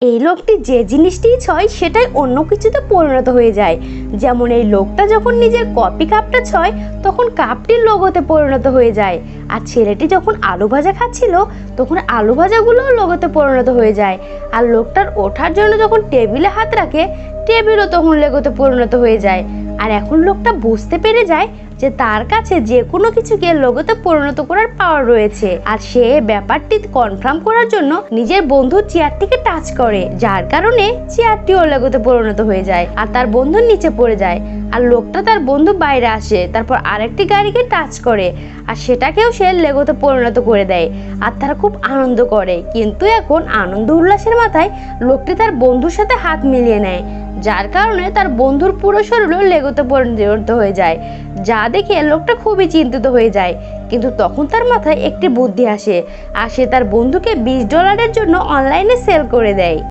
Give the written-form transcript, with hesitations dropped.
এই লোকটি যে জিনিসটি ছয় সেটাই অন্য কিছুতে পরিণত হয়ে যায়। যেমন এই লোকটা যখন নিজের কফি কাপটা ছয় তখন কাপটির লোগোতে পরিণত হয়ে যায়, আর ছেলেটি যখন আলু ভাজা খাচ্ছিল তখন আলু ভাজাগুলোও লোগোতে পরিণত হয়ে যায়। আর লোকটার ওঠার জন্য যখন টেবিলে হাত রাখে টেবিলও তখন লেগোতে পরিণত হয়ে যায়। আর এখন লোকটা বুঝতে পেরে যায় যে তার কাছে যে কোনো কিছুকে লোগোতে পরিণত করার পাওয়ার রয়েছে। আর সে ব্যাপারটি কনফার্ম করার জন্য নিজের বন্ধুর চেয়ারটিকে টাচ করে, যার কারণে চেয়ারটিও লোগোতে পরিণত হয়ে যায় আর তার বন্ধুর নিচে পড়ে যায়। আর লোকটা তার বন্ধু বাইরে আসে, তারপর আরেকটি গাড়িকে টাচ করে আর সেটাকেও সে লেগোতে পরিণত করে দেয়। আর তারা খুব আনন্দ করে, কিন্তু এখন আনন্দ উল্লাসের মাথায় লোকটি তার বন্ধুর সাথে হাত মিলিয়ে নেয়, যার কারণে তার বন্ধুর পুরো শরীরও লেগোতে পরিণত হয়ে যায়। যা দেখে লোকটা খুবই চিন্তিত হয়ে যায়, কিন্তু তখন তার মাথায় একটি বুদ্ধি আসে আর সে তার বন্ধুকে $20 জন্য অনলাইনে সেল করে দেয়।